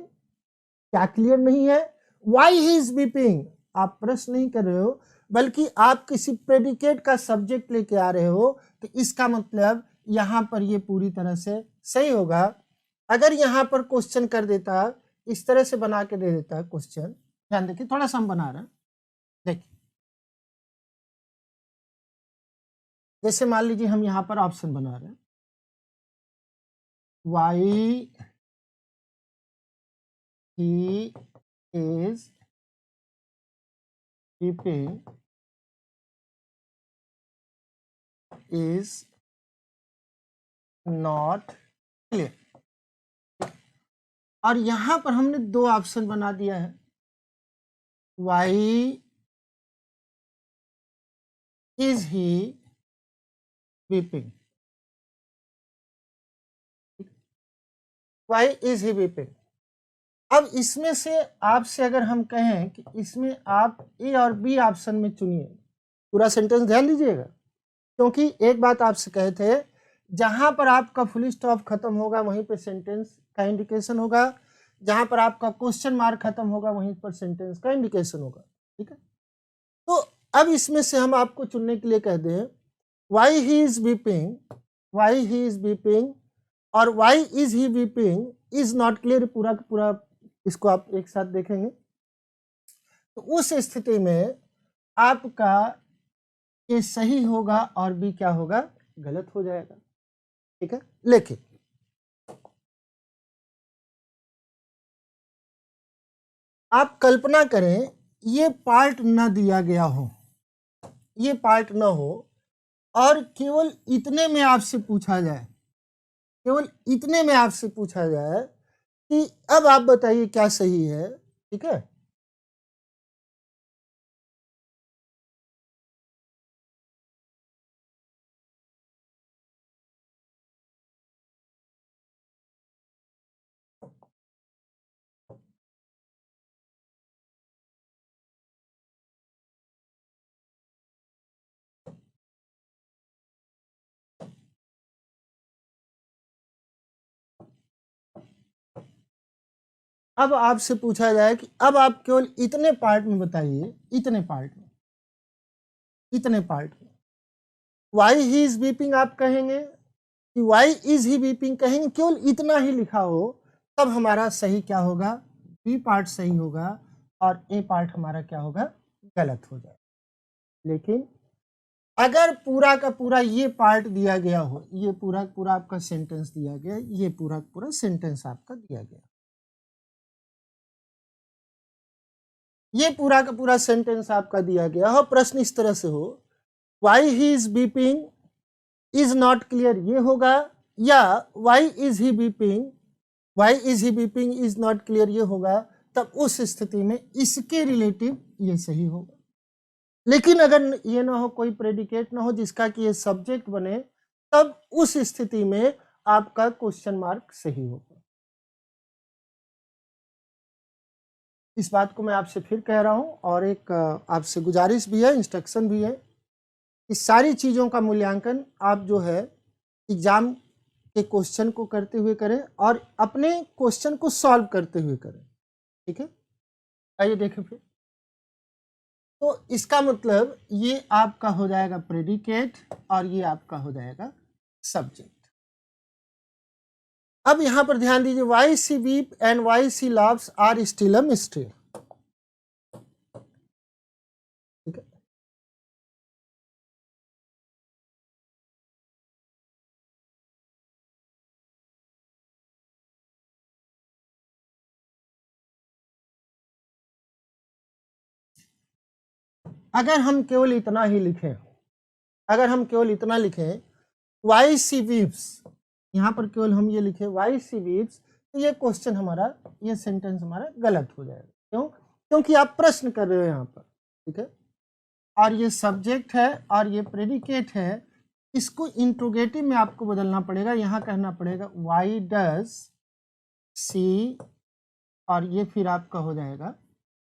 क्या क्लियर नहीं है, वाई ही इज वीपिंग, आप प्रश्न नहीं कर रहे हो बल्कि आप किसी प्रेडिकेट का सब्जेक्ट लेके आ रहे हो, तो इसका मतलब यहां पर ये पूरी तरह से सही होगा। अगर यहां पर क्वेश्चन कर देता, इस तरह से बना के दे देता क्वेश्चन, ध्यान देखिए थोड़ा सा हम बना रहे हैं, देखिए जैसे मान लीजिए हम यहां पर ऑप्शन बना रहे हैं why he is keeping is not clear, और यहां पर हमने दो ऑप्शन बना दिया है why is he weeping, why is he weeping. अब इसमें से आपसे अगर हम कहें कि इसमें आप ए और बी ऑप्शन में चुनिए, पूरा सेंटेंस ध्यान दीजिएगा, क्योंकि एक बात आपसे कहे थे जहां पर आपका फुल स्टॉप खत्म होगा वहीं पे सेंटेंस का इंडिकेशन होगा, जहां पर आपका क्वेश्चन मार्क खत्म होगा वहीं पर सेंटेंस का इंडिकेशन होगा, ठीक है। तो अब इसमें से हम आपको चुनने के लिए कह दें why he is weeping, why he is weeping और why is he weeping is not clear, पूरा का पूरा इसको आप एक साथ देखेंगे तो उस स्थिति में आपका ए सही होगा और बी क्या होगा, गलत हो जाएगा, ठीक है। लेकिन आप कल्पना करें ये पार्ट ना दिया गया हो, ये पार्ट ना हो, और केवल इतने में आपसे पूछा जाए, केवल इतने में आपसे पूछा जाए कि अब आप बताइए क्या सही है, ठीक है। अब आपसे पूछा जाए कि अब आप केवल इतने पार्ट में बताइए, इतने पार्ट में, इतने पार्ट में वाई ही इज वीपिंग आप कहेंगे कि वाई इज ही वीपिंग कहेंगे, केवल इतना ही लिखा हो, तब हमारा सही क्या होगा, बी पार्ट सही होगा और ए पार्ट हमारा क्या होगा, गलत हो जाएगा। लेकिन अगर पूरा का पूरा ये पार्ट दिया गया हो, ये पूरा पूरा आपका सेंटेंस दिया गया, ये पूरा पूरा सेंटेंस आपका दिया गया, ये पूरा का पूरा सेंटेंस आपका दिया गया हो, प्रश्न इस तरह से हो, why he is beeping is not clear, ये होगा, या why is he beeping, why is he beeping is not clear, ये होगा, तब उस स्थिति में इसके रिलेटिव ये सही होगा। लेकिन अगर ये ना हो, कोई प्रेडिकेट ना हो जिसका कि ये सब्जेक्ट बने, तब उस स्थिति में आपका क्वेश्चन मार्क सही होगा। इस बात को मैं आपसे फिर कह रहा हूं, और एक आपसे गुजारिश भी है, इंस्ट्रक्शन भी है, इस सारी चीज़ों का मूल्यांकन आप जो है एग्जाम के क्वेश्चन को करते हुए करें और अपने क्वेश्चन को सॉल्व करते हुए करें, ठीक है। आइए देखें फिर, तो इसका मतलब ये आपका हो जाएगा प्रेडिकेट और ये आपका हो जाएगा सब्जेक्ट। अब यहां पर ध्यान दीजिए, why she weep and why she loves are still a mystery, ठीक है। अगर हम केवल इतना ही लिखें, अगर हम केवल इतना लिखें वाई सी वीव्स, यहां पर केवल हम ये लिखे वाई सी वीव्स, तो ये क्वेश्चन हमारा, ये सेंटेंस हमारा गलत हो जाएगा। क्यों? क्योंकि आप प्रश्न कर रहे हो यहां पर, ठीक है, और ये सब्जेक्ट है और ये प्रेडिकेट है, इसको इंट्रोगेटिव में आपको बदलना पड़ेगा, यहां कहना पड़ेगा वाई डज सी, और ये फिर आपका हो जाएगा,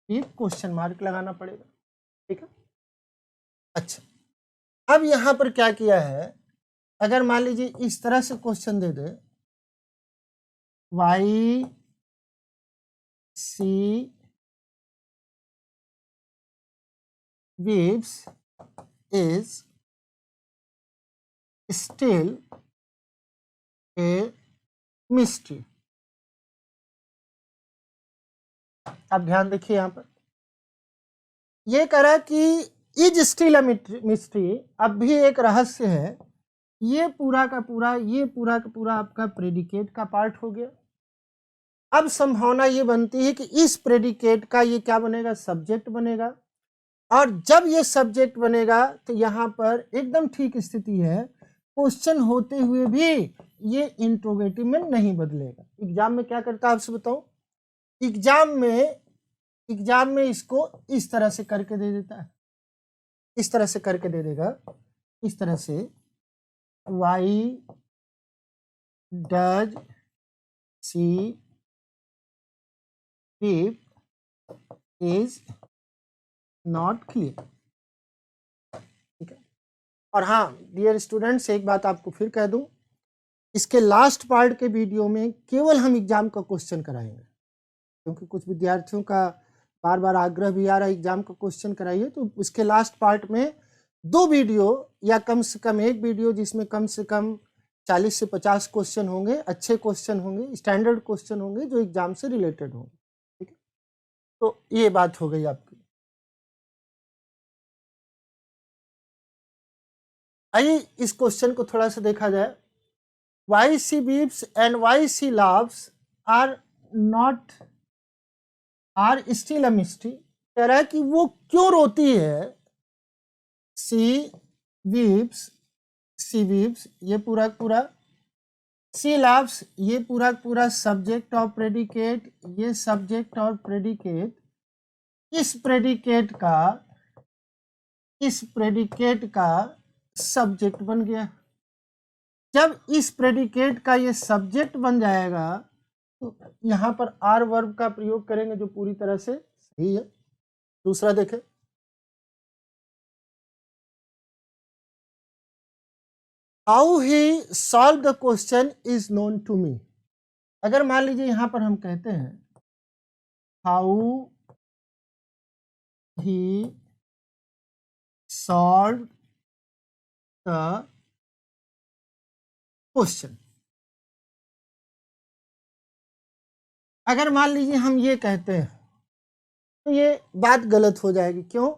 फिर क्वेश्चन मार्क लगाना पड़ेगा, ठीक है। अच्छा, अब यहां पर क्या किया है, अगर मान लीजिए इस तरह से क्वेश्चन दे दे, why she waves is still a mystery। अब ध्यान देखिए यहां पर, ये कह रहा है कि इज स्टिल अ मिस्ट्री, अब भी एक रहस्य है, ये पूरा का पूरा, ये पूरा का पूरा आपका प्रेडिकेट का पार्ट हो गया। अब संभावना ये बनती है कि इस प्रेडिकेट का ये क्या बनेगा, सब्जेक्ट बनेगा, और जब ये सब्जेक्ट बनेगा तो यहां पर एकदम ठीक स्थिति है, क्वेश्चन होते हुए भी ये इंट्रोगेटिव में नहीं बदलेगा। एग्जाम में क्या करता है आपसे बताओ, एग्जाम में इसको इस तरह से करके दे देता है, इस तरह से करके दे देगा, इस तरह से, why does she is not clear, ठीक है। और हाँ डियर स्टूडेंट्स, एक बात आपको फिर कह दूं, इसके लास्ट पार्ट के वीडियो में केवल हम एग्जाम का क्वेश्चन कराएंगे, क्योंकि कुछ विद्यार्थियों का बार बार आग्रह भी आ रहा है एग्जाम का क्वेश्चन कराइए, तो इसके लास्ट पार्ट में 2 वीडियो या कम से कम 1 वीडियो जिसमें कम से कम 40 से 50 क्वेश्चन होंगे, अच्छे क्वेश्चन होंगे, स्टैंडर्ड क्वेश्चन होंगे जो एग्जाम से रिलेटेड होंगे, ठीक है। तो ये बात हो गई आपकी। आइए इस क्वेश्चन को थोड़ा सा देखा जाए, why she beeps and why she loves are not are still a mystery, कह रहा है कि वो क्यों रोती है, सी वीप्स सिविब्स ये पूरा सिलाब्स ये पूरा सब्जेक्ट और प्रेडिकेट, ये सब्जेक्ट और प्रेडिकेट, इस प्रेडिकेट का सब्जेक्ट बन गया। जब इस प्रेडिकेट का ये सब्जेक्ट बन जाएगा तो यहां पर आर वर्ब का प्रयोग करेंगे जो पूरी तरह से सही है। दूसरा देखें, how he solve the question is known to me. अगर मान लीजिए यहां पर हम कहते हैं how he solve the question, अगर मान लीजिए हम ये कहते हैं तो ये बात गलत हो जाएगी। क्यों?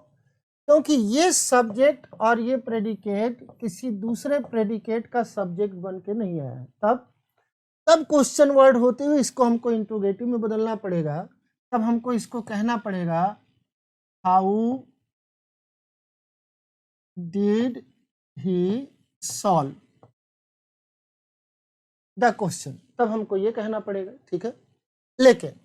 क्योंकि ये सब्जेक्ट और ये प्रेडिकेट किसी दूसरे प्रेडिकेट का सब्जेक्ट बन के नहीं आया है। तब क्वेश्चन वर्ड होते हुए इसको हमको इंट्रोगेटिव में बदलना पड़ेगा। तब हमको इसको कहना पड़ेगा how did he solve the question, तब हमको ये कहना पड़ेगा। ठीक है, लेकिन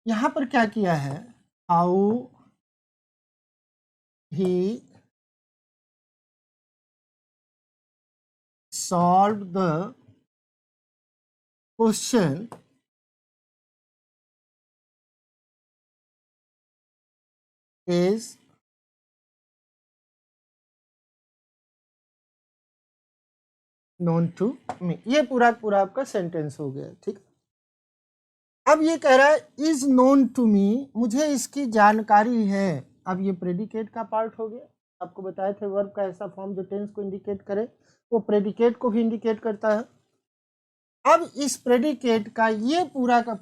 यहां पर क्या किया है, how he solve the question is known to me. ये पूरा आपका सेंटेंस हो गया। ठीक, अब ये कह रहा है इज नोन टू मी, मुझे इसकी जानकारी है। अब ये प्रेडिकेट का पार्ट हो गया। आपको बताए थे वर्ब का ऐसा फॉर्म जो टेंस को इंडिकेट करे वो प्रेडिकेट को भी इंडिकेट करता है। अब इस प्रेडिकेट का ये पूरा का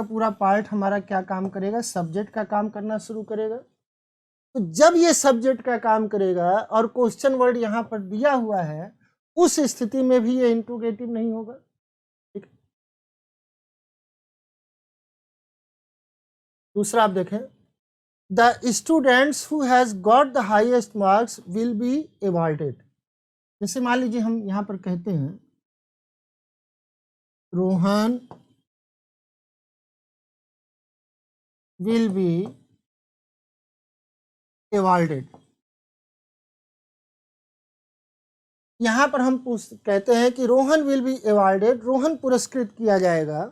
पूरा पार्ट हमारा क्या काम करेगा, सब्जेक्ट का काम करना शुरू करेगा। तो जब ये सब्जेक्ट का काम करेगा और क्वेश्चन वर्ड यहां पर दिया हुआ है, उस स्थिति में भी ये इंट्रोगेटिव नहीं होगा। ठीक, दूसरा आप देखें, the students who has got the highest marks will be awarded. जैसे मान लीजिए हम यहां पर कहते हैं रोहन विल बी अवॉर्डेड। यहां पर हम कहते हैं कि Rohan will be awarded, Rohan पुरस्कृत किया जाएगा।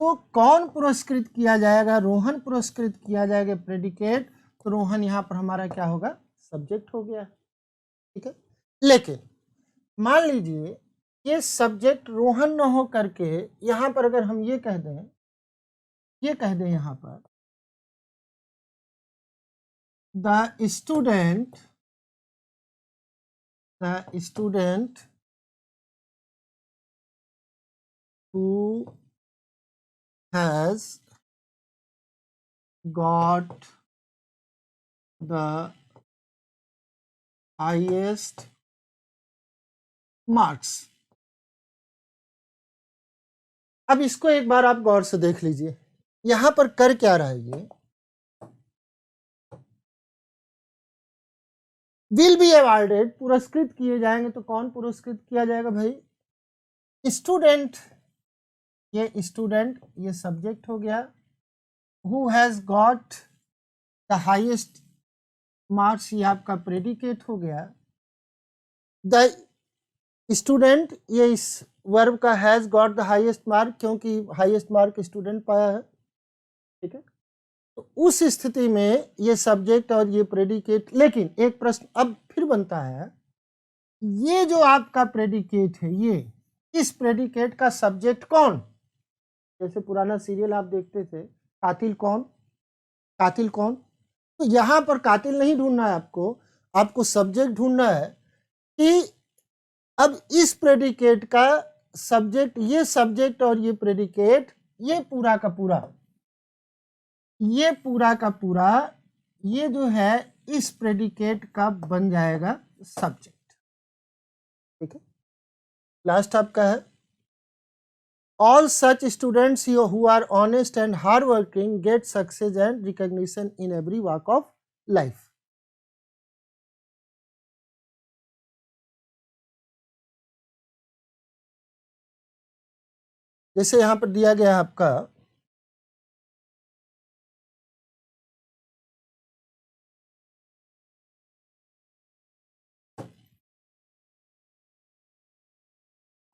तो कौन पुरस्कृत किया जाएगा, रोहन पुरस्कृत किया जाएगा, प्रेडिकेट। तो रोहन यहां पर हमारा क्या होगा, सब्जेक्ट हो गया। ठीक है, लेकिन मान लीजिए ये सब्जेक्ट रोहन न हो करके यहां पर अगर हम ये कह दें यहां पर the student who has got the highest marks। अब इसको एक बार आप गौर से देख लीजिए, यहां पर कर क्या रहा है, ये विल बी अवॉर्डेड, पुरस्कृत किए जाएंगे। तो कौन पुरस्कृत किया जाएगा भाई, स्टूडेंट। ये स्टूडेंट ये सब्जेक्ट हो गया, who has got the highest marks ये आपका प्रेडिकेट हो गया। द स्टूडेंट ये इस वर्ब का has got the highest mark, क्योंकि हाईएस्ट मार्क स्टूडेंट पाया है। ठीक है, तो उस स्थिति में ये सब्जेक्ट और ये प्रेडिकेट। लेकिन एक प्रश्न अब फिर बनता है, ये जो आपका प्रेडिकेट है, ये इस प्रेडिकेट का सब्जेक्ट कौन। जैसे पुराना सीरियल आप देखते थे, कातिल कौन, तो यहां पर कातिल नहीं ढूंढना है आपको सब्जेक्ट ढूंढना है कि अब इस प्रेडिकेट का सब्जेक्ट, ये सब्जेक्ट और ये प्रेडिकेट, ये पूरा का पूरा ये जो है इस प्रेडिकेट का बन जाएगा सब्जेक्ट। ठीक है, लास्ट आपका है all such students who are honest and hardworking get success and recognition in every walk of life. जैसे यहाँ पर दिया गया है आपका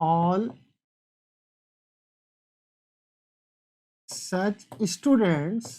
all such students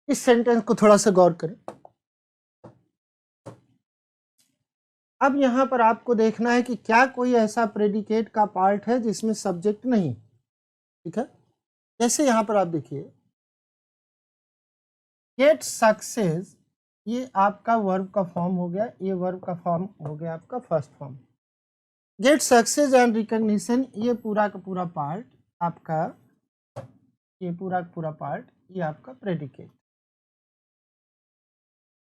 इस सेंटेंस को थोड़ा सा गौर करें। अब यहां पर आपको देखना है कि क्या कोई ऐसा प्रेडिकेट का पार्ट है जिसमें सब्जेक्ट नहीं, ठीक है। जैसे यहां पर आप देखिए गेट सक्सेस, ये आपका वर्ब का फॉर्म हो गया, ये वर्ब का फॉर्म हो गया आपका first form. Get success and recognition, ये पूरा का पूरा पार्ट आपका, ये पूरा का पूरा पार्ट ये आपका प्रेडिकेट।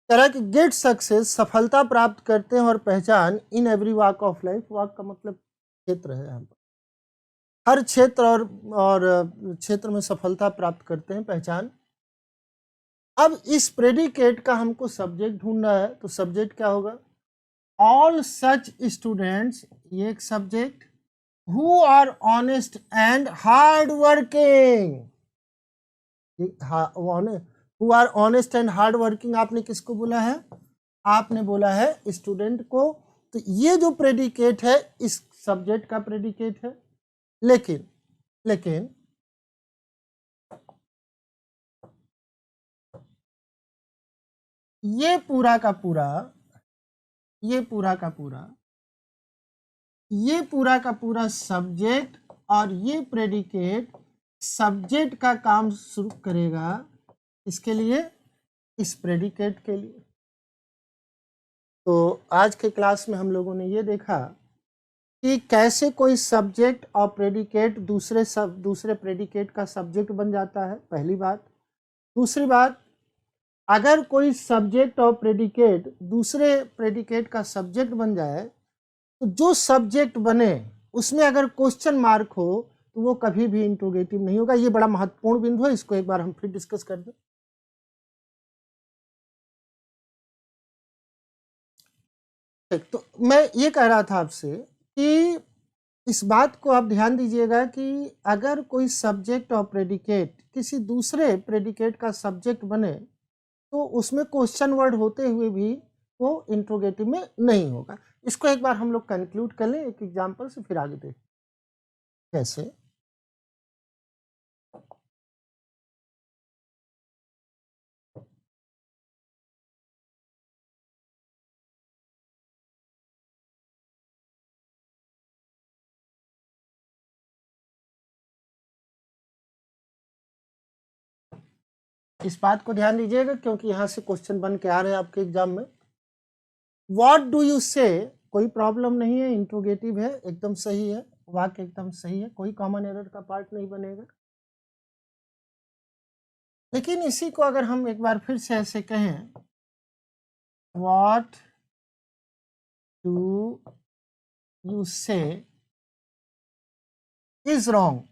तरह की गेट सक्सेस, सफलता प्राप्त करते हैं और पहचान in every walk of life, walk का मतलब क्षेत्र है, यहाँ पर हर क्षेत्र और क्षेत्र में सफलता प्राप्त करते हैं, पहचान। अब इस प्रेडिकेट का हमको सब्जेक्ट ढूंढना है, तो सब्जेक्ट क्या होगा? ऑल सच स्टूडेंट्स, ये एक subject, who are honest and hard working, who are honest and hard working आपने किसको बोला है? आपने बोला है स्टूडेंट को। तो ये जो प्रेडिकेट है इस सब्जेक्ट का प्रेडिकेट है, लेकिन ये पूरा का पूरा, ये पूरा का पूरा सब्जेक्ट और ये प्रेडिकेट सब्जेक्ट का काम शुरू करेगा, इसके लिए, इस प्रेडिकेट के लिए। तो आज के क्लास में हम लोगों ने ये देखा कि कैसे कोई सब्जेक्ट और प्रेडिकेट दूसरे प्रेडिकेट का सब्जेक्ट बन जाता है, पहली बात। दूसरी बात, अगर कोई सब्जेक्ट और प्रेडिकेट दूसरे प्रेडिकेट का सब्जेक्ट बन जाए तो जो सब्जेक्ट बने उसमें अगर क्वेश्चन मार्क हो तो वो कभी भी इंट्रोगेटिव नहीं होगा। ये बड़ा महत्वपूर्ण बिंदु है, इसको एक बार हम फिर डिस्कस कर दें। ठीक, तो मैं ये कह रहा था आपसे कि इस बात को आप ध्यान दीजिएगा कि अगर कोई सब्जेक्ट और प्रेडिकेट किसी दूसरे प्रेडिकेट का सब्जेक्ट बने तो उसमें क्वेश्चन वर्ड होते हुए भी वो इंट्रोगेटिव में नहीं होगा। इसको एक बार हम लोग कंक्लूड कर लें एक एग्जांपल से, फिर आगे देखें कैसे। इस बात को ध्यान दीजिएगा क्योंकि यहां से क्वेश्चन बन के आ रहे हैं आपके एग्जाम में। व्हाट डू यू से, कोई प्रॉब्लम नहीं है, इंट्रोगेटिव है, एकदम सही है, वाक्य एकदम सही है, कोई कॉमन एरर का पार्ट नहीं बनेगा। लेकिन इसी को अगर हम एक बार फिर से ऐसे कहें व्हाट डू यू से इज रॉन्ग,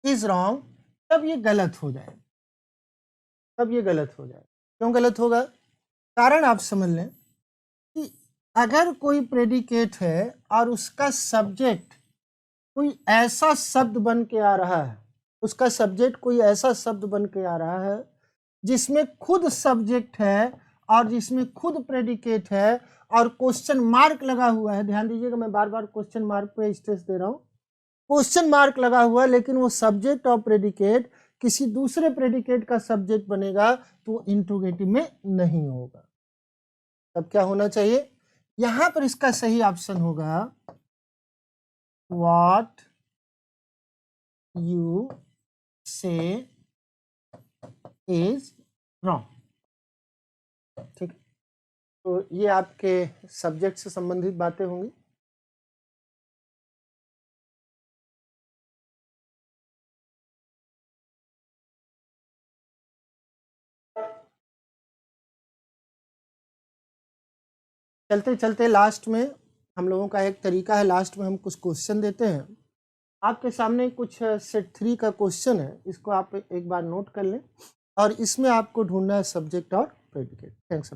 इज रॉन्ग, तब ये गलत हो जाए, तब ये गलत हो जाए। क्यों गलत होगा? कारण आप समझ लें कि अगर कोई प्रेडिकेट है और उसका सब्जेक्ट कोई ऐसा शब्द बन के आ रहा है, उसका सब्जेक्ट कोई ऐसा शब्द बन के आ रहा है जिसमें खुद सब्जेक्ट है और जिसमें खुद प्रेडिकेट है और क्वेश्चन मार्क लगा हुआ है, ध्यान दीजिएगा मैं बार बार क्वेश्चन मार्क पे स्ट्रेस दे रहा हूं, क्वेश्चन मार्क लगा हुआ है, लेकिन वो सब्जेक्ट और प्रेडिकेट किसी दूसरे प्रेडिकेट का सब्जेक्ट बनेगा तो इंट्रोगेटिव में नहीं होगा। तब क्या होना चाहिए? यहां पर इसका सही ऑप्शन होगा व्हाट यू से इज रॉन्ग। ठीक, तो ये आपके सब्जेक्ट से संबंधित बातें होंगी। चलते चलते लास्ट में हम लोगों का एक तरीका है, लास्ट में हम कुछ क्वेश्चन देते हैं। आपके सामने कुछ सेट 3 का क्वेश्चन है, इसको आप एक बार नोट कर लें और इसमें आपको ढूंढना है सब्जेक्ट और प्रेडिकेट। थैंक्स।